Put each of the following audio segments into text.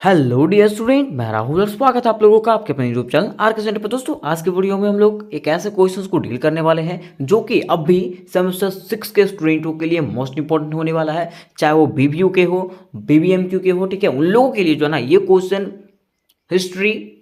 Hello dear student, मैं राहुल और स्वागत है आप लोगों का आपके अपने यूट्यूब चैनल आर के सेंटर पर। दोस्तों आज के वीडियो में हम लोग एक ऐसे क्वेश्चंस को डील करने वाले हैं जो कि अब भी सेमेस्टर 6 के स्टूडेंटों के लिए मोस्ट इंपॉर्टेंट होने वाला है, चाहे वो बीबीयू के हो, बीबीएमक्यू के हो। ठीक है, उन लोगों के लिए जो है ना ये क्वेश्चन हिस्ट्री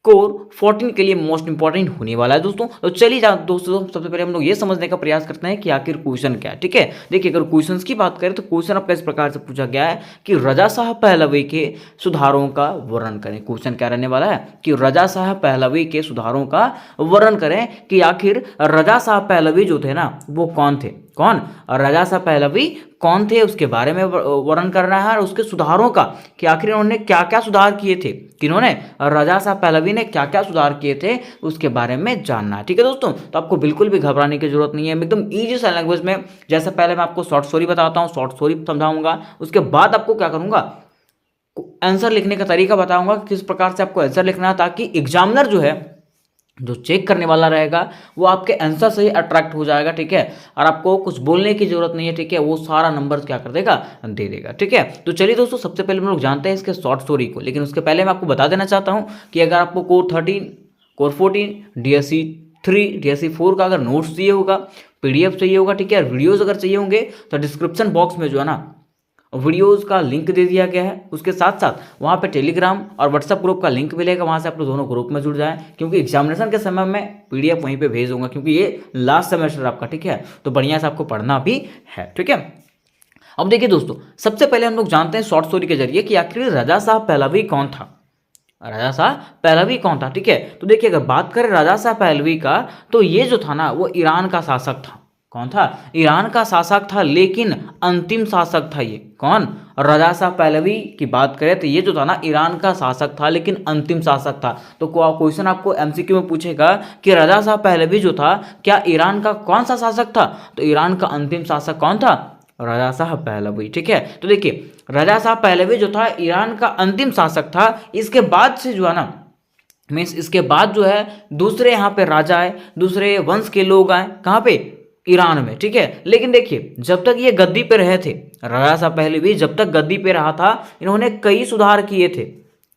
कोर 14 के लिए मोस्ट इंपॉर्टेंट होने वाला है दोस्तों। तो चलिए दोस्तों, सबसे पहले हम लोग ये समझने का प्रयास करते हैं कि आखिर क्वेश्चन क्या है। ठीक है, देखिए अगर क्वेश्चंस की बात करें तो क्वेश्चन आपका इस प्रकार से पूछा गया है कि रजा शाह पहलवी के सुधारों का वर्णन करें। क्वेश्चन क्या रहने वाला है कि रजा शाह पहलवी के सुधारों का वर्णन करें कि आखिर रजा शाह पहलवी जो थे ना वो कौन थे, कौन रजा शाह पहलवी कौन थे, उसके बारे में वर्णन करना है और उसके सुधारों का कि आखिर इन्होंने क्या क्या सुधार किए थे, किन्होंने रजा शाह पहलवी ने क्या क्या सुधार किए थे उसके बारे में जानना है। ठीक है दोस्तों, तो आपको बिल्कुल भी घबराने की जरूरत नहीं है, एकदम ईजी सा लैंग्वेज में। जैसे पहले मैं आपको शॉर्ट स्टोरी बताता हूँ, शॉर्ट स्टोरी समझाऊंगा, उसके बाद आपको क्या करूंगा, आंसर लिखने का तरीका बताऊंगा किस प्रकार से आपको आंसर लिखना है, ताकि एग्जामिनर जो है जो चेक करने वाला रहेगा वो आपके आंसर से ही अट्रैक्ट हो जाएगा। ठीक है, और आपको कुछ बोलने की जरूरत नहीं है। ठीक है, वो सारा नंबर क्या कर देगा, दे देगा। ठीक है, तो चलिए दोस्तों, सबसे पहले हम लोग जानते हैं इसके शॉर्ट स्टोरी को, लेकिन उसके पहले मैं आपको बता देना चाहता हूं कि अगर आपको कोर 13, कोर 14, डीएससी 3, डीएससी 4 का अगर नोट्स चाहिए होगा, पीडीएफ चाहिए होगा, ठीक है, वीडियोज अगर चाहिए होंगे तो डिस्क्रिप्शन बॉक्स में जो है ना वीडियोज़ का लिंक दे दिया गया है। उसके साथ साथ वहाँ पे टेलीग्राम और व्हाट्सएप ग्रुप का लिंक मिलेगा, वहाँ से आप लोग दोनों ग्रुप में जुड़ जाएं, क्योंकि एग्जामिनेशन के समय में पीडीएफ वहीं पे भेज दूंगा, क्योंकि ये लास्ट सेमेस्टर आपका। ठीक है, तो बढ़िया से आपको पढ़ना भी है। ठीक है, अब देखिए दोस्तों, सबसे पहले हम लोग जानते हैं शॉर्ट स्टोरी के जरिए कि आखिर रजा शाह पहलवी कौन था, राजा शाह पहलवी कौन था। ठीक है, तो देखिए अगर बात करें राजा शाह पहलवी का, तो ये जो था ना वो ईरान का शासक था। कौन था, ईरान का शासक था, लेकिन अंतिम शासक था। ये कौन, रजा शाह पहलवी की बात करें तो ये जो था ना ईरान का शासक था, लेकिन अंतिम शासक था। तो क्वेश्चन आपको एमसीक्यू में पूछेगा कि रजा शाह पहलवी जो था क्या ईरान का कौन सा शासक था, तो ईरान का अंतिम शासक कौन था, रजा शाह पहलवी। ठीक है, तो देखिए रजा शाह पहलवी जो था ईरान का अंतिम शासक था। इसके बाद से जो है ना, मीन्स इसके बाद जो है दूसरे यहाँ पे राजा आए, दूसरे वंश के लोग आए, कहाँ पे, ईरान में। ठीक है, लेकिन देखिए जब तक ये गद्दी पे रहे थे, राजा शाह पहलवी जब तक गद्दी पे रहा था, इन्होंने कई सुधार किए थे,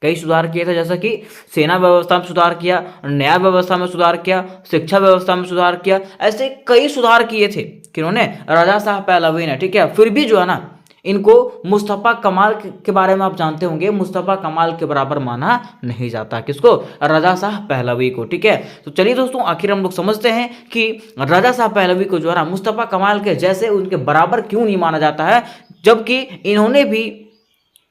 कई सुधार किए थे। जैसा कि सेना व्यवस्था में सुधार किया, न्याय व्यवस्था में सुधार किया, शिक्षा व्यवस्था में सुधार किया, ऐसे कई सुधार किए थे किन्होंने, रजा शाह पहलवी ने। ठीक है, फिर भी जो है ना इनको मुस्तफ़ा कमाल के बारे में आप जानते होंगे, मुस्तफ़ा कमाल के बराबर माना नहीं जाता। किसको, रजा शाह पहलवी को। ठीक है, तो चलिए दोस्तों, आखिर हम लोग समझते हैं कि रजा शाह पहलवी को जो है ना मुस्तफ़ा कमाल के जैसे उनके बराबर क्यों नहीं माना जाता है, जबकि इन्होंने भी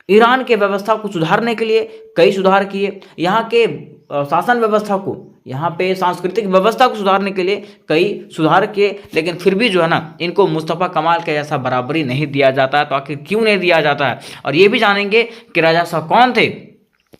ईरान के व्यवस्था को सुधारने के लिए कई सुधार किए, यहाँ के शासन व्यवस्था को, यहाँ पे सांस्कृतिक व्यवस्था को सुधारने के लिए कई सुधार किए, लेकिन फिर भी जो है ना इनको मुस्तफ़ा कमाल के जैसा बराबरी नहीं दिया जाता है। तो आखिर क्यों नहीं दिया जाता है, और ये भी जानेंगे कि राजा शाह कौन थे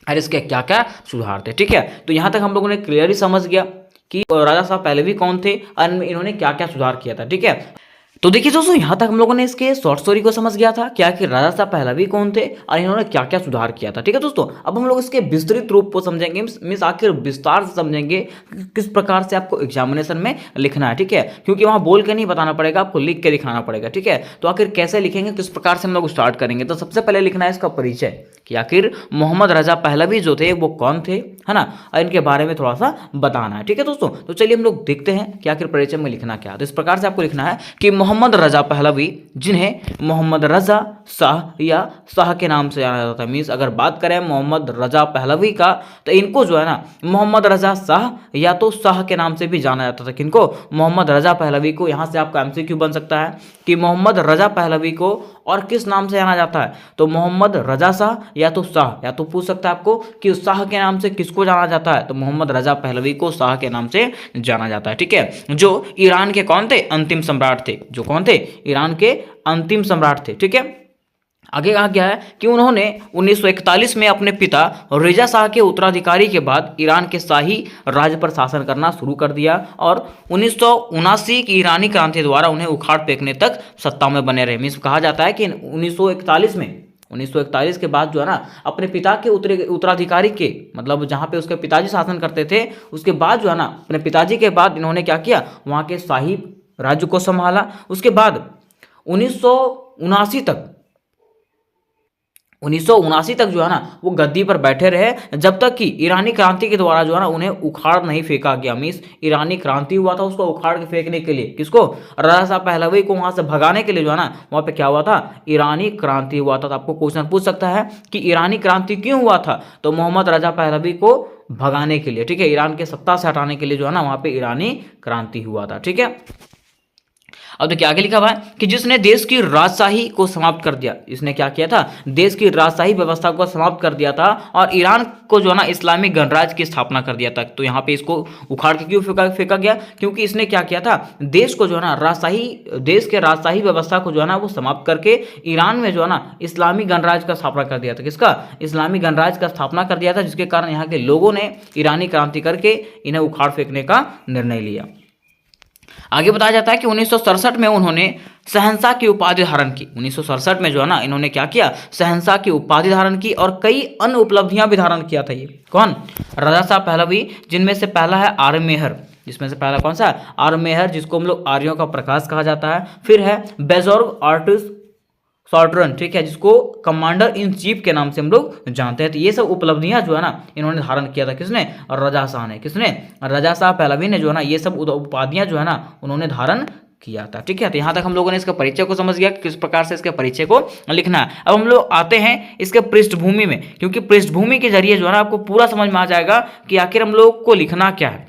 और इसके क्या क्या सुधार थे। ठीक है, तो यहाँ तक हम लोगों ने क्लियरली समझ गया कि राजा साहब पहलवी कौन थे और इन्होंने क्या क्या सुधार किया था। ठीक है, तो देखिए दोस्तों, यहाँ तक हम लोगों ने इसके शॉर्ट स्टोरी को समझ गया था क्या कि राजा साहब पहलवी कौन थे और इन्होंने क्या क्या सुधार किया था। ठीक है दोस्तों, अब हम लोग इसके विस्तृत रूप को समझेंगे, मीन्स आखिर विस्तार से समझेंगे किस प्रकार से आपको एग्जामिनेशन में लिखना है। ठीक है, क्योंकि वहाँ बोल के नहीं बताना पड़ेगा, आपको लिख के दिखाना पड़ेगा। ठीक है, तो आखिर कैसे लिखेंगे, किस प्रकार से हम लोग स्टार्ट करेंगे, तो सबसे पहले लिखना है इसका परिचय कि आखिर मोहम्मद रजा पहलवी जो थे वो कौन थे, है ना, और इनके बारे में थोड़ा सा बताना है। ठीक है दोस्तों, तो चलिए हम लोग देखते हैं कि आखिर परिचय में लिखना क्या है। तो इस प्रकार से आपको लिखना है कि मोहम्मद रजा पहलवी, जिन्हें मोहम्मद रजा शाह या शाह के नाम से जाना जाता है, मीन्स अगर बात करें मोहम्मद रजा पहलवी का, तो इनको जो है ना मोहम्मद रजा शाह या तो शाह के नाम से भी जाना जाता था। किनको, मोहम्मद रजा पहलवी को। यहाँ से आपका एमसीक्यू बन सकता है कि मोहम्मद रजा पहलवी को और किस नाम से जाना जाता है, तो मोहम्मद रजा शाह या तो शाह, या तो पूछ सकता है आपको कि शाह के नाम से किसको जाना जाता है, तो मोहम्मद रजा पहलवी को शाह के नाम से जाना जाता है। ठीक है, जो ईरान के कौन थे, अंतिम सम्राट थे, जो कौन थे, ईरान के अंतिम सम्राट थे। ठीक है, आगे कहा गया है कि उन्होंने 1941 में अपने पिता रेजा शाह के उत्तराधिकारी के बाद ईरान के शाही राज्य पर शासन करना शुरू कर दिया और 1979 की ईरानी क्रांति द्वारा उन्हें उखाड़ फेंकने तक सत्ता में बने रहे। मीन्स कहा जाता है कि 1941 के बाद जो है ना अपने पिता के उत्तराधिकारी के, मतलब जहाँ पे उसके पिताजी शासन करते थे, उसके बाद जो है ना अपने पिताजी के बाद इन्होंने क्या किया, वहाँ के शाही राज्य को संभाला। उसके बाद 1979 तक 1979 तक जो है ना वो गद्दी पर बैठे रहे, जब तक कि ईरानी क्रांति के द्वारा जो है ना उन्हें उखाड़ नहीं फेंका गया। मीन्स ईरानी क्रांति हुआ था, उसको उखाड़ के फेंकने के लिए किसको, रजा शाह पहलवी को वहां से भगाने के लिए जो है ना वहां पे क्या हुआ था, ईरानी क्रांति हुआ था। तो आपको क्वेश्चन पूछ सकता है कि ईरानी क्रांति क्यों हुआ था, तो मोहम्मद रजा पहलवी को भगाने के लिए, ठीक है, ईरान के सत्ता से हटाने के लिए जो है ना वहां पे ईरानी क्रांति हुआ था। ठीक है, अब देखिए आगे लिखा हुआ है कि जिसने देश की राजशाही को समाप्त कर दिया, इसने क्या किया था, देश की राजशाही व्यवस्था को समाप्त कर दिया था और ईरान को जो है ना इस्लामी गणराज्य की स्थापना कर दिया था। तो यहाँ पे इसको उखाड़ के क्यों फेंका गया, क्योंकि इसने क्या किया था, देश को जो है ना देश के राजशाही व्यवस्था को जो है ना वो समाप्त करके ईरान में जो है ना इस्लामी गणराज्य का स्थापना कर दिया था। किसका, इस्लामी गणराज्य का स्थापना कर दिया था, जिसके कारण यहाँ के लोगों ने ईरानी क्रांति करके इन्हें उखाड़ फेंकने का निर्णय लिया। आगे बताया जाता है कि 1967 में उन्होंने शहंशाह की उपाधि धारण की। 1967 में जो है ना इन्होंने क्या किया, शहंशाह की उपाधि धारण की और कई अन्य उपलब्धियां भी धारण किया था। ये कौन, रजा शाह पहलवी, जिनमें से पहला है आर्य मेहर, जिसमें से पहला कौन सा, आर्य मेहर, जिसको हम लोग आर्यों का प्रकाश कहा जाता है। फिर है बेजोर्ग आर्टिस्ट सॉल्टरन, ठीक है, जिसको कमांडर इन चीफ के नाम से हम लोग जानते हैं। तो ये सब उपलब्धियां जो है ना इन्होंने धारण किया था, किसने, रजा शाह ने, किसने, रजा शाह पहलवी ने जो है ना ये सब उपाधियां जो है ना उन्होंने धारण किया था। ठीक है, तो यहाँ तक हम लोगों ने इसका परिचय को समझ गया कि किस प्रकार से इसके परिचय को लिखना है। अब हम लोग आते हैं इसके पृष्ठभूमि में, क्योंकि पृष्ठभूमि के जरिए जो है ना आपको पूरा समझ में आ जाएगा कि आखिर हम लोग को लिखना क्या है।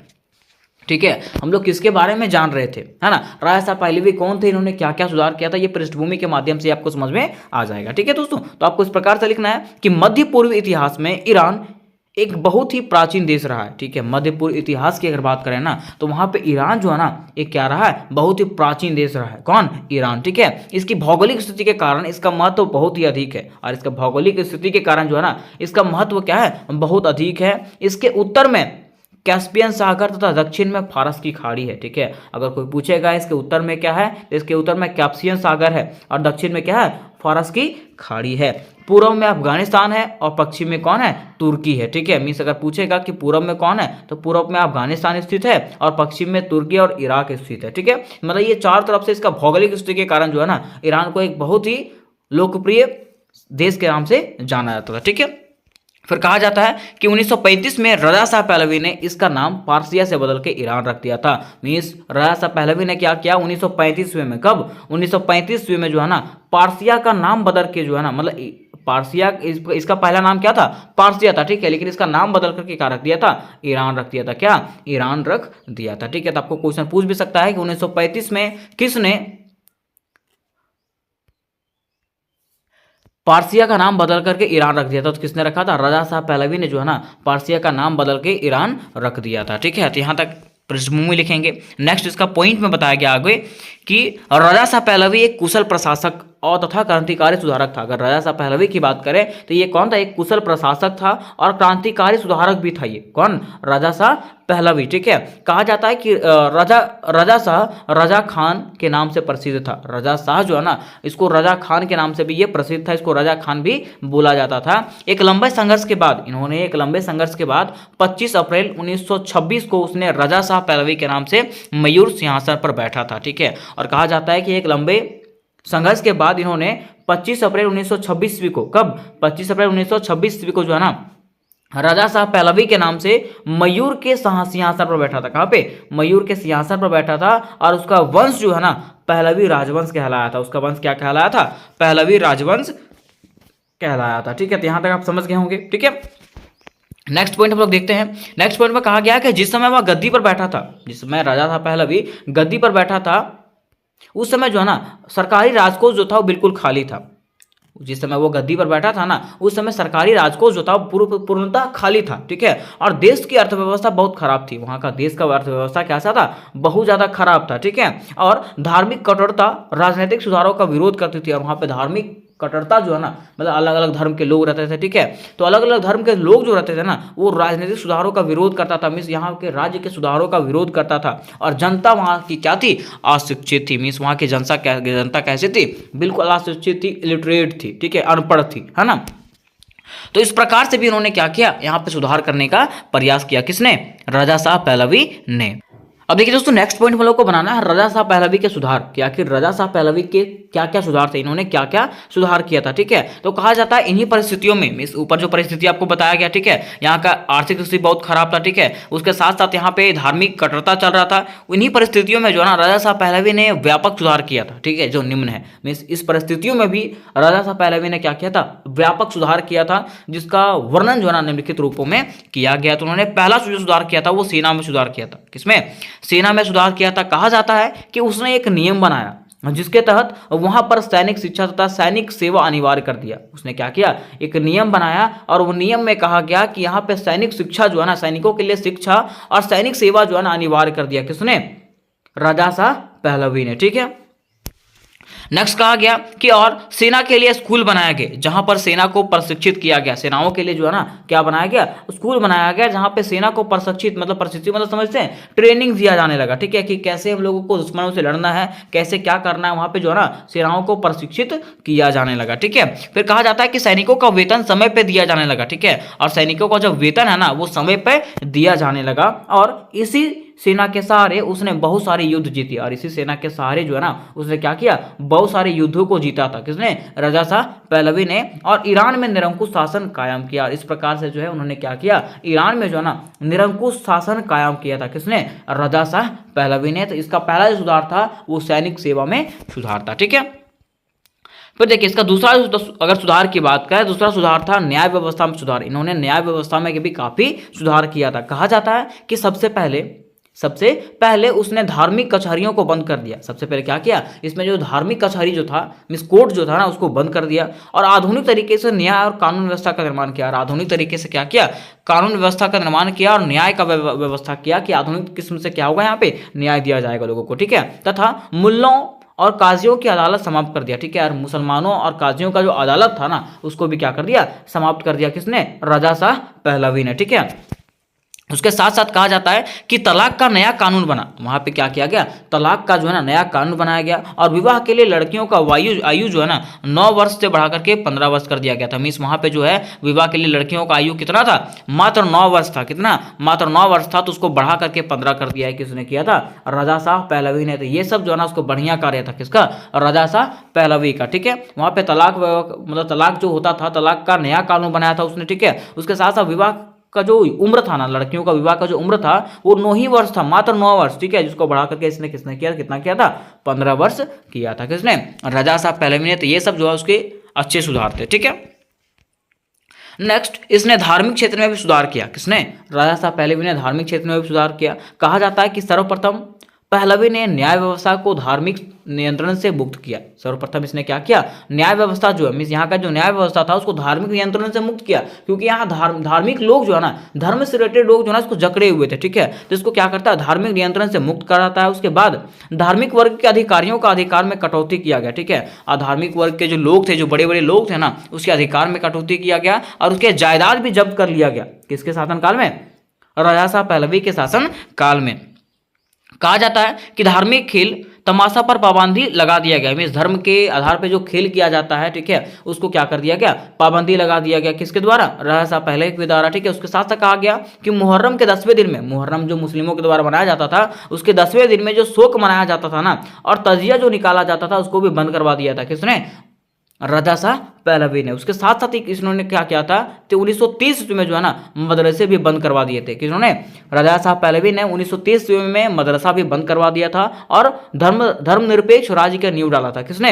ठीक है, हम लोग किसके बारे में जान रहे थे, है ना, रजा शाह पहलवी कौन थे, इन्होंने क्या क्या सुधार किया था, ये पृष्ठभूमि के माध्यम से आपको समझ में आ जाएगा। ठीक है दोस्तों, तो आपको इस प्रकार से लिखना है कि मध्य पूर्व इतिहास में ईरान एक बहुत ही प्राचीन देश रहा है। ठीक है, मध्य पूर्व इतिहास की अगर बात करें ना तो वहां पे ईरान जो है ना एक क्या रहा है, बहुत ही प्राचीन देश रहा है। कौन, ईरान। ठीक है, इसकी भौगोलिक स्थिति के कारण इसका महत्व बहुत ही अधिक है, और इसका भौगोलिक स्थिति के कारण जो है ना इसका महत्व क्या है, बहुत अधिक है। इसके उत्तर में कैस्पियन सागर तथा दक्षिण में फारस की खाड़ी है। ठीक है, अगर कोई पूछेगा इसके उत्तर में क्या है, तो इसके उत्तर में कैस्पियन सागर है और दक्षिण में क्या है, फारस की खाड़ी है। पूर्व में अफगानिस्तान है और पश्चिम में कौन है, तुर्की है। ठीक है, मीन्स अगर पूछेगा कि पूर्व में कौन है, तो पूर्व में अफगानिस्तान स्थित है और पश्चिम में तुर्की और इराक स्थित है। ठीक है, मतलब ये चार तरफ से इसका भौगोलिक स्थिति के कारण जो है ना ईरान को एक बहुत ही लोकप्रिय देश के नाम से जाना जाता था। ठीक है, फिर कहा जाता है कि 1935 में रजा शाह पहलवी ने इसका नाम पारसिया से बदल के ईरान रख दिया था। मीन्स रजा शाह पहलवी ने क्या किया 1935 में, कब, 1935 में जो है ना पारसिया का नाम बदल के जो है ना, मतलब पारसिया इसका पहला नाम क्या था, पारसिया था। ठीक है, लेकिन इसका नाम बदल करके क्या रख दिया था, ईरान रख दिया था। क्या, ईरान रख दिया था। ठीक है, तो आपको क्वेश्चन पूछ भी सकता है कि 1935 में किसने पारसिया का नाम बदल करके ईरान रख दिया था, तो किसने रखा था, रजा शाह पहलवी ने जो है ना पारसिया का नाम बदल के ईरान रख दिया था। ठीक है, तो यहाँ तक पृष्ठभूमि लिखेंगे। नेक्स्ट इसका पॉइंट में बताया गया आगे कि रजा शाह पहलवी एक कुशल प्रशासक और तथा क्रांतिकारी सुधारक था। अगर रजा शाह पहलवी की बात करें तो ये कौन था, एक कुशल प्रशासक था और क्रांतिकारी सुधारक भी था। ये कौन, रजा शाह पहलवी। ठीक है, कहा जाता है कि रजा शाह रजा खान के नाम से प्रसिद्ध था। रजा शाह जो है ना इसको रजा खान के नाम से भी ये प्रसिद्ध था, इसको रजा खान भी बोला जाता था। एक लंबे संघर्ष के बाद 25 अप्रैल 1926 को उसने रजा शाह पहलवी के नाम से मयूर सिंहासन पर बैठा था। ठीक है, और कहा जाता है कि एक लंबे संघर्ष के बाद इन्होंने 25 अप्रैल 1926 ईस्वी को, कब, 25 अप्रैल 1926 ईस्वी को जो है ना रजा शाह पहलवी के नाम से मयूर के सिंहासन पर बैठा था। कहाँ पे, मयूर के सिंहासन पर बैठा था, और उसका वंश जो है ना पहलवी राजवंश कहलाया था। उसका वंश क्या कहलाया था, पहलवी राजवंश कहलाया था। ठीक है, तो यहां तक आप समझ गए होंगे। ठीक है, नेक्स्ट पॉइंट हम लोग देखते हैं। नेक्स्ट पॉइंट में कहा गया कि जिस समय वह गद्दी पर बैठा था, जिस समय रजा शाह पहलवी गद्दी पर बैठा था, उस समय जो है ना सरकारी राजकोष जो था वो बिल्कुल खाली था। जिस समय वो गद्दी पर बैठा था ना उस समय सरकारी राजकोष जो था पूर्णतः खाली था। ठीक है, और देश की अर्थव्यवस्था बहुत खराब थी। वहां का देश का अर्थव्यवस्था कैसा था, बहुत ज्यादा खराब था। ठीक है, और धार्मिक कठोरता राजनीतिक सुधारों का विरोध करती थी, और वहां पे धार्मिक कट्टरता जो है ना, मतलब अलग अलग धर्म के लोग रहते थे। ठीक है, तो अलग अलग धर्म के लोग जो रहते थे ना वो राजनीतिक सुधारों का विरोध करता था। मीन्स यहाँ के राज्य के सुधारों का विरोध करता था, और जनता वहाँ की क्या थी, अशिक्षित थी। मीन्स वहाँ की जनता कैसे थी, बिल्कुल अशिक्षित थी, इलिटरेट थी। ठीक है, अनपढ़ थी, है ना। तो इस प्रकार से भी उन्होंने क्या किया, यहाँ पे सुधार करने का प्रयास किया। किसने, रजा शाह पहलवी ने। अब देखिए दोस्तों, नेक्स्ट पॉइंट हम लोग को बनाना है रजा शाह पहलवी के सुधार कि आखिर रजा शाह पहलवी के क्या क्या सुधार थे, इन्होंने क्या क्या सुधार किया था। ठीक है, तो कहा जाता है इन्हीं परिस्थितियों में, इस ऊपर जो परिस्थिति आपको बताया गया, ठीक है, यहाँ का आर्थिक स्थिति बहुत खराब था, ठीक है, उसके साथ साथ यहाँ पे धार्मिक कट्टरता चल रहा था। इन्हीं परिस्थितियों में जो है ना राजा शाह पहलवी ने व्यापक सुधार किया था। ठीक है, जो निम्न है, मीन्स इस परिस्थितियों में भी राजा शाह पहलवी ने क्या किया था, व्यापक सुधार किया था, जिसका वर्णन जो है ना निम्नलिखित रूपों में किया गया। तो उन्होंने पहला जो सुधार किया था वो सेना में सुधार किया था। किसमें? सेना में सुधार किया था। कहा जाता है कि उसने एक नियम बनाया जिसके तहत वहां पर सैनिक शिक्षा तथा सैनिक सेवा अनिवार्य कर दिया। उसने क्या किया, एक नियम बनाया और वो नियम में कहा गया कि यहाँ पे सैनिक शिक्षा जो है ना, सैनिकों के लिए शिक्षा और सैनिक सेवा जो है ना अनिवार्य कर दिया। किसने? राजा शाह पहलवी ने। ठीक है, नेक्स्ट कहा गया कि और सेना के लिए स्कूल बनाया गया जहां पर सेना को प्रशिक्षित किया गया। सेनाओं के लिए जो है ना क्या बनाया गया, स्कूल बनाया गया जहां पे सेना को प्रशिक्षित प्रशिक्षित मतलब समझते हैं, ट्रेनिंग दिया जाने लगा। ठीक है, कि कैसे हम लोगों को दुश्मनों से लड़ना है, कैसे क्या करना है, वहां पे जो है ना सेनाओं को प्रशिक्षित किया जाने लगा। ठीक है, फिर कहा जाता है कि सैनिकों का वेतन समय पे दिया जाने लगा। ठीक है, और सैनिकों का जो वेतन है ना वो समय पे दिया जाने लगा और इसी सेना के सहारे उसने बहुत सारे युद्ध जीते और इसी सेना के सहारे जो है ना उसने क्या किया, बहुत सारे युद्धों को जीता था। किसने? राजा शाह पहलवी ने। और ईरान में निरंकुश शासन कायम किया और इस प्रकार से जो है उन्होंने क्या किया, ईरान में जो है ना निरंकुश शासन कायम किया था। किसने? राजा शाह पहलवी ने। तो इसका पहला जो सुधार था वो सैनिक सेवा में सुधार था। ठीक है, फिर देखिए इसका दूसरा अगर सुधार की बात करें, दूसरा सुधार था न्याय व्यवस्था में सुधार। इन्होंने न्याय व्यवस्था में भी काफी सुधार किया था। कहा जाता है कि सबसे पहले उसने धार्मिक कचहरियों को बंद कर दिया। सबसे पहले क्या किया, इसमें जो धार्मिक कचहरी जो था, मिस कोर्ट जो था ना, उसको बंद कर दिया और आधुनिक तरीके से न्याय और कानून व्यवस्था का निर्माण किया। और आधुनिक तरीके से क्या किया, कानून व्यवस्था का निर्माण किया और न्याय का व्यवस्था किया कि आधुनिक किस्म से क्या होगा, यहाँ पे न्याय दिया जाएगा लोगों को। ठीक है, तथा मुल्लों और काजियों की अदालत समाप्त कर दिया। ठीक है, और मुसलमानों और काजियों का जो अदालत था ना उसको भी क्या कर दिया, समाप्त कर दिया। किसने? राजा शाह पहलवी ने। ठीक है, उसके साथ साथ कहा जाता है कि तलाक का नया कानून बना। वहां पे क्या किया गया, तलाक का जो है ना नया कानून बनाया गया और विवाह के लिए लड़कियों का आयु जो है ना 9 वर्ष से बढ़ा करके 15 वर्ष कर दिया गया था। मीन्स वहां पे जो है विवाह के लिए लड़कियों का आयु कितना था, मात्र 9 वर्ष था। कितना? मात्र 9 वर्ष था, तो उसको बढ़ा करके 15 कर दिया है। किसने किया था? राजा शाह पहलवी ने। तो ये सब जो है ना उसको बढ़िया कार्य था। किसका? राजा शाह पहलवी का। ठीक है, वहां पे तलाक तलाक जो होता था, तलाक का नया कानून बनाया था उसने। ठीक है, उसके साथ साथ विवाह का जो उम्र था ना, लड़कियों का विवाह का जो उम्र था वो 9 ही वर्ष था, मात्र 9 वर्ष। ठीक है, जिसको बढ़ा करके इसने किसने किया, कितना किया था, 15 वर्ष किया था। किसने? राजा साहब पहलवी ने। तो ये सब जो है उसके अच्छे सुधार थे। ठीक है, नेक्स्ट इसने धार्मिक क्षेत्र में भी सुधार किया। किसने? राजा साहब पहलवी ने धार्मिक क्षेत्र में भी सुधार किया। कहा जाता है कि सर्वप्रथम पहलवी ने न्याय व्यवस्था को धार्मिक नियंत्रण से मुक्त किया। सर्वप्रथम इसने क्या किया, न्याय व्यवस्था जो है, मीन्स यहाँ का जो न्याय व्यवस्था था उसको धार्मिक नियंत्रण से मुक्त किया। क्योंकि यहाँ धार्मिक लोग जो है ना, धर्म से रिलेटेड लोग जो है ना इसको जकड़े हुए थे। ठीक है, तो इसको क्या करता है, धार्मिक नियंत्रण से मुक्त कराता है। उसके बाद धार्मिक वर्ग के अधिकारियों का अधिकार में कटौती किया गया। ठीक है, और धार्मिक वर्ग के जो लोग थे, जो बड़े बड़े लोग थे ना, उसके अधिकार में कटौती किया गया और उसके जायदाद भी जब्त कर लिया गया। किसके शासनकाल में? राजा साहब पहलवी के शासन काल में। कहा जाता है कि धार्मिक खेल तमाशा पर पाबंदी लगा दिया गया। मीन्स धर्म के आधार पर जो खेल किया जाता है, ठीक है, उसको क्या कर दिया गया, पाबंदी लगा दिया गया। किसके द्वारा? राजा साहब पहलवी के द्वारा। ठीक है, उसके साथ साथ कहा गया कि मुहर्रम के 10वें दिन में, मुहर्रम जो मुस्लिमों के द्वारा मनाया जाता था, उसके 10वें दिन में जो शोक मनाया जाता था ना और तजिया जो निकाला जाता था उसको भी बंद करवा दिया था। किसने? राजा शाह पहलवी ने। उसके साथ साथ ही इन्होंने क्या किया था, तो 1930 ईस्वी में जो है ना मदरसे भी बंद करवा दिए थे। किन्होंने? राजा साहब पहलवी ने 1930 ईस्वी में मदरसा भी बंद करवा दिया था और धर्मनिरपेक्ष राज्य का नींव डाला था। किसने?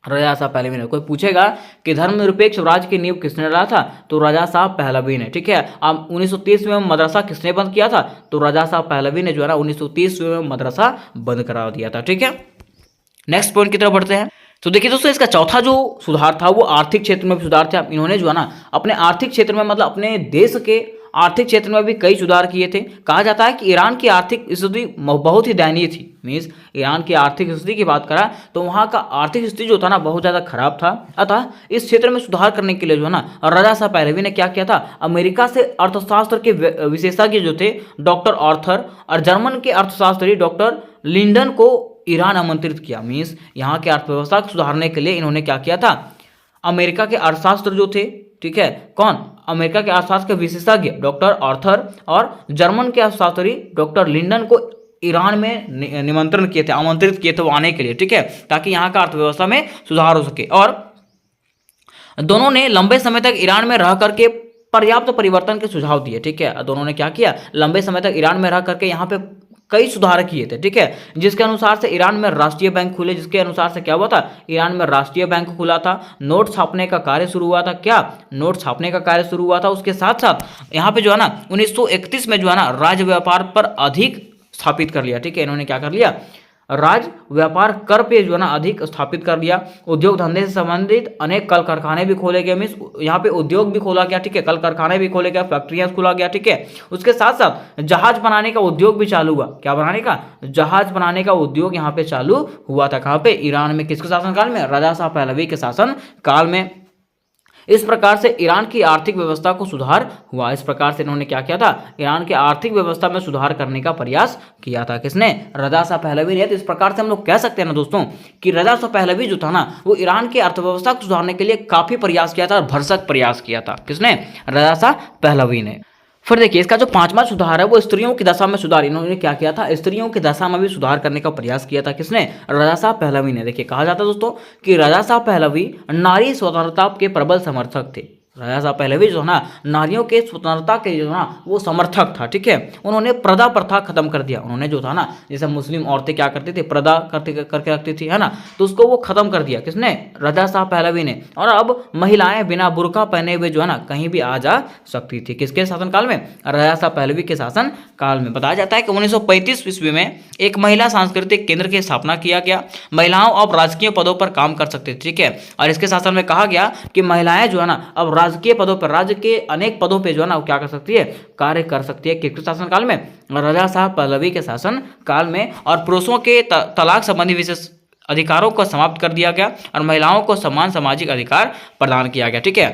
राजा साहब पहलवी ने। कोई पूछेगा कि धर्मनिरपेक्ष राज्य की नींव किसने डाला था, तो राजा साहब पहलवी ने। ठीक है, अब 1930 में मदरसा किसने बंद किया था, तो राजा साहब पहलवी ने जो है ना 1930 में मदरसा बंद करा दिया था। ठीक है, नेक्स्ट पॉइंट की तरफ बढ़ते हैं। तो देखिए दोस्तों, इसका चौथा जो सुधार था वो आर्थिक क्षेत्र में भी सुधार था। इन्होंने जो है ना अपने आर्थिक क्षेत्र में, मतलब अपने देश के आर्थिक क्षेत्र में भी कई सुधार किए थे। कहा जाता है कि ईरान की आर्थिक स्थिति बहुत ही दयनीय थी। मीन्स ईरान की आर्थिक स्थिति की बात करा तो वहाँ का आर्थिक स्थिति जो था ना बहुत ज़्यादा खराब था। अतः इस क्षेत्र में सुधार करने के लिए जो है ना राजा साहब पहलवी ने क्या किया था, अमेरिका से अर्थशास्त्र के विशेषज्ञ जो थे डॉक्टर आर्थर और जर्मन के अर्थशास्त्री डॉक्टर लिंडन को ईरान आमंत्रित किया। मीन्स यहाँ के अर्थव्यवस्था को सुधारने के लिए इन्होंने क्या किया था, अमेरिका के अर्थशास्त्र जो थे, ठीक है, कौन, अमेरिका के अर्थशास्त्र के विशेषज्ञ डॉक्टर आर्थर और जर्मन के अर्थशास्त्री डॉक्टर लिंडन को ईरान में निमंत्रण किए थे, आमंत्रित किए थे वो आने के लिए, ठीक है, ताकि यहाँ का अर्थव्यवस्था में सुधार हो सके। और दोनों ने लंबे समय तक ईरान में रह करके पर्याप्त परिवर्तन के सुझाव दिए, ठीक है। दोनों ने क्या किया, लंबे समय तक ईरान में रह करके यहाँ पे कई सुधार किए थे, ठीक है, जिसके अनुसार से ईरान में राष्ट्रीय बैंक खुले, जिसके अनुसार से क्या हुआ था, ईरान में राष्ट्रीय बैंक खुला था, नोट छापने का कार्य शुरू हुआ था, क्या, नोट छापने का कार्य शुरू हुआ था। उसके साथ साथ यहाँ पे जो है ना 1931 में जो है ना राज्य व्यापार पर अधिक स्थापित कर लिया, ठीक है, इन्होंने क्या कर लिया, राज्य व्यापार कर पे जो है ना अधिक स्थापित कर दिया। उद्योग धंधे से संबंधित अनेक कल कारखाने भी खोले गए, मीन्स यहाँ पे उद्योग भी खोला गया, ठीक है, कल कारखाने भी खोले गए, फैक्ट्रियां खोला गया, ठीक है। उसके साथ साथ जहाज बनाने का उद्योग भी चालू हुआ, क्या बनाने का, जहाज बनाने का उद्योग यहाँ पे चालू हुआ था। कहाँ पे, ईरान में, किसके शासनकाल में, रजा शाह पहलवी के शासन काल में। इस प्रकार से ईरान की आर्थिक व्यवस्था को सुधार हुआ। इस प्रकार से इन्होंने क्या किया था, ईरान की आर्थिक व्यवस्था में सुधार करने का प्रयास किया था, किसने, रजा शाह पहलवी ने। तो इस प्रकार से हम लोग कह सकते हैं ना दोस्तों कि रजा शाह पहलवी जो था ना वो ईरान की अर्थव्यवस्था को सुधारने के लिए काफी प्रयास किया था और भरसक प्रयास किया था, किसने, रजा शाह पहलवी ने। फिर देखिए इसका जो पांचवा सुधार है वो स्त्रियों की दशा में सुधार। इन्होंने क्या किया था, स्त्रियों की दशा में भी सुधार करने का प्रयास किया था, किसने, रजा शाह पहलवी ने। देखिए कहा जाता है दोस्तों कि रजा शाह पहलवी नारी स्वतंत्रता के प्रबल समर्थक थे। रजा शाह पहलवी जो है ना नारियों के स्वतंत्रता के जो है ना वो समर्थक था, ठीक है। उन्होंने प्रदा प्रथा खत्म कर दिया। उन्होंने जो था ना, जैसे मुस्लिम औरतें क्या करती थी, प्रदा करके रखती थी, है ना, तो उसको वो खत्म कर दिया, किसने, रजा शाह पहलवी ने। और अब महिलाएं बिना बुर्का पहने हुए जो है ना कहीं भी आ जा सकती थी, किसके शासनकाल में, रजा शाह पहलवी के शासन काल में। बताया जाता है कि 1935 ईस्वी में एक महिला सांस्कृतिक केंद्र की स्थापना किया गया। महिलाओं अब राजकीय पदों पर काम कर सकती थी, ठीक है। और इसके शासन में कहा गया कि महिलाएं जो है ना अब राजकीय पदों पर, राज्य के अनेक पदों पे जो है ना वो क्या कर सकती है, कार्य कर सकती है, किसके शासन काल में, रजा शाह पहलवी के शासन काल में। और पुरुषों के तलाक संबंधी विशेष अधिकारों को समाप्त कर दिया गया और महिलाओं को समान सामाजिक अधिकार प्रदान किया गया, ठीक है।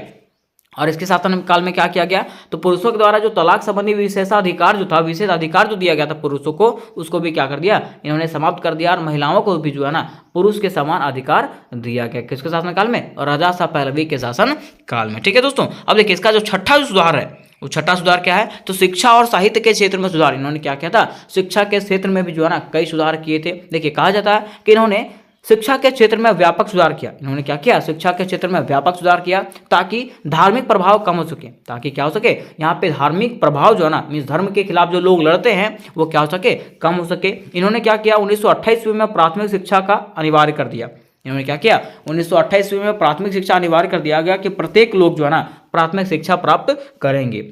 और इसके शासन काल में क्या किया गया, तो पुरुषों के द्वारा जो तलाक संबंधी विशेषाधिकार जो था, विशेष अधिकार जो दिया गया था पुरुषों को, उसको भी क्या कर दिया, इन्होंने समाप्त कर दिया। और महिलाओं को भी जो है ना पुरुष के समान अधिकार दिया गया, किसके शासन काल में, रजा शाह पहलवी के शासन काल में, ठीक है दोस्तों। अब देखिए इसका जो छठा सुधार है वो छठा सुधार क्या है, तो शिक्षा और साहित्य के क्षेत्र में सुधार। इन्होंने क्या किया था, शिक्षा के क्षेत्र में भी जो है ना कई सुधार किए थे। देखिए कहा जाता है कि इन्होंने शिक्षा के क्षेत्र में व्यापक सुधार किया। इन्होंने क्या किया, शिक्षा के क्षेत्र में व्यापक सुधार किया ताकि धार्मिक प्रभाव कम हो सके, ताकि क्या हो सके, यहाँ पे धार्मिक प्रभाव जो है ना, मीन्स धर्म के खिलाफ जो लोग लड़ते हैं वो क्या हो सके, कम हो सके। इन्होंने क्या किया, 1928 में प्राथमिक शिक्षा का अनिवार्य कर दिया। इन्होंने क्या किया, 1928 में प्राथमिक शिक्षा अनिवार्य कर दिया गया कि प्रत्येक लोग जो है ना प्राथमिक शिक्षा प्राप्त करेंगे।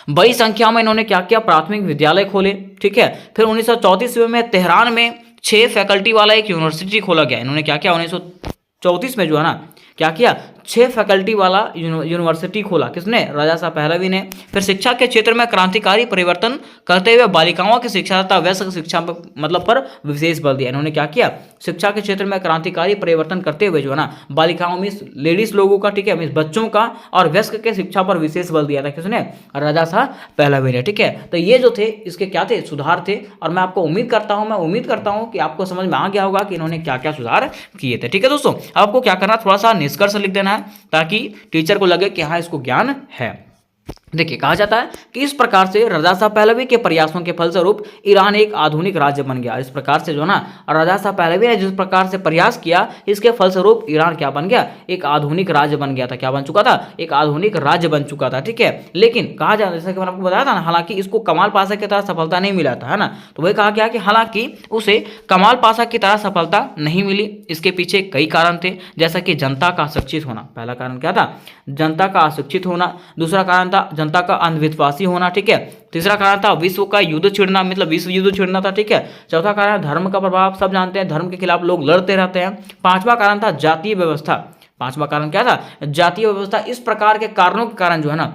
बड़ी संख्या में इन्होंने क्या किया, प्राथमिक विद्यालय खोले, ठीक है। फिर 1934 में तेहरान में 6 फैकल्टी वाला एक यूनिवर्सिटी खोला गया। इन्होंने क्या किया, 1934 में जो है ना क्या किया, 6 फैकल्टी वाला यूनिवर्सिटी खोला, किसने, रजा शाह पहलवी ने। फिर शिक्षा के क्षेत्र में क्रांतिकारी परिवर्तन करते हुए बालिकाओं की शिक्षा तथा वयस्क शिक्षा मतलब पर विशेष बल दिया। इन्होंने क्या किया, शिक्षा के क्षेत्र में क्रांतिकारी परिवर्तन करते हुए जो है ना बालिकाओं मीन्स लेडीज लोगों का, ठीक है, मीन्स बच्चों का और वयस्क के शिक्षा पर विशेष बल दिया था, किसने, रजा शाह पहलवी ने, ठीक है। तो ये जो थे इसके क्या थे, सुधार थे। और मैं उम्मीद करता हूँ कि आपको समझ में आ गया होगा कि इन्होंने क्या क्या सुधार किए थे, ठीक है दोस्तों। आपको क्या करना, थोड़ा सा निष्कर्ष लिख देना है ताकि टीचर को लगे कि हाँ इसको ज्ञान है। देखिए कहा जाता है कि इस प्रकार से रजा शाह पहलवी के प्रयासों के फलस्वरूप ईरान एक आधुनिक राज्य बन गया। इस प्रकार से जो ना रजा शाह पहलवी ने जिस प्रकार से प्रयास किया इसके फलस्वरूप ईरान क्या बन गया, एक आधुनिक राज्य बन गया था। क्या बन चुका था, एक आधुनिक राज्य बन चुका था, ठीक है। लेकिन कहा जाता है, जैसा कि मैंने आपको बताया था ना, हालांकि इसको कमाल पाशा की तरह सफलता नहीं मिला था, है ना। तो वही कहा गया कि हालांकि उसे कमाल पाशा की तरह सफलता नहीं मिली। इसके पीछे कई कारण थे, जैसा कि जनता का अशिक्षित होना। पहला कारण क्या था, जनता का अशिक्षित होना। दूसरा कारण था जनता का अंधविश्वासी होना, ठीक है। तीसरा कारण था विश्व का युद्ध छिड़ना, मतलब विश्व युद्ध छिड़ना था, ठीक है। चौथा कारण धर्म का प्रभाव। सब जानते हैं धर्म के खिलाफ लोग लड़ते रहते हैं। पांचवा कारण था जातीय व्यवस्था। पांचवा कारण क्या था, जातीय व्यवस्था। इस प्रकार के कारणों के कारण जो है ना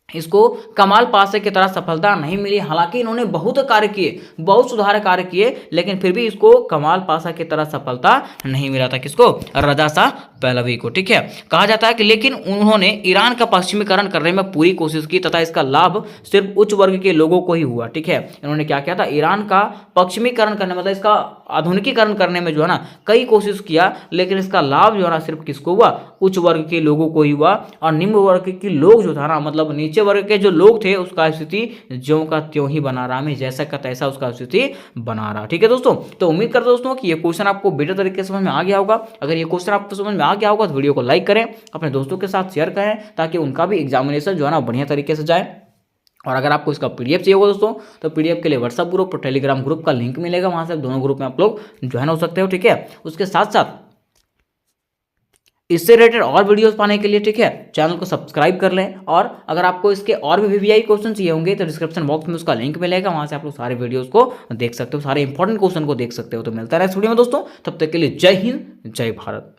इसको कमाल पाशा की तरह सफलता नहीं मिली। हालांकि इन्होंने बहुत कार्य किए, बहुत सुधार कार्य किए, लेकिन फिर भी इसको कमाल पाशा की तरह सफलता नहीं मिला था। किसको, रजा शाह पहलवी को, ठीक है। कहा जाता है कि लेकिन उन्होंने ईरान का पश्चिमीकरण करने में पूरी कोशिश की तथा इसका लाभ सिर्फ उच्च वर्ग के लोगों को ही हुआ, ठीक है। इन्होंने क्या किया था, ईरान का पश्चिमीकरण करने, मतलब इसका आधुनिकीकरण करने में जो है ना कई कोशिश किया, लेकिन इसका लाभ जो है ना सिर्फ किसको हुआ, उच्च वर्ग के लोगों को ही हुआ। और निम्न वर्ग के लोग जो था ना, मतलब नीचे वर्ग के जो लोग थे, उसका स्थिति ज्यों का त्यों ही बना रहा, में जैसा का तैसा उसका स्थिति बना रहा। ठीक है दोस्तों, तो उम्मीद करता हूं दोस्तों कि ये क्वेश्चन आपको बेटर तरीके से समझ में आ गया होगा। अगर ये क्वेश्चन आपको समझ में आ गया होगा तो वीडियो को लाइक करें, अपने दोस्तों के साथ शेयर करें, ताकि उनका भी एग्जामिनेशन जो है ना बढ़िया तरीके से जाए। और अगर आपको इसका पीडीएफ चाहिए होगा दोस्तों, तो पीडीएफ के लिए व्हाट्सएप ग्रुप और टेलीग्राम ग्रुप का लिंक मिलेगा, वहां से दोनों ग्रुप में आप लोग ज्वाइन हो सकते हो। ठीक है, उसके साथ साथ इससे रिलेटेड और वीडियोस पाने के लिए, ठीक है, चैनल को सब्सक्राइब कर लें। और अगर आपको इसके और भी वीवीआई क्वेश्चन चाहिए होंगे तो डिस्क्रिप्शन बॉक्स में उसका लिंक मिलेगा, वहां से आप लोग सारे वीडियोस को देख सकते हो, सारे इंपॉर्टेंट क्वेश्चन को देख सकते हो। तो मिलता है नेक्स्ट वीडियो में दोस्तों, तब तक के लिए जय हिंद, जय भारत।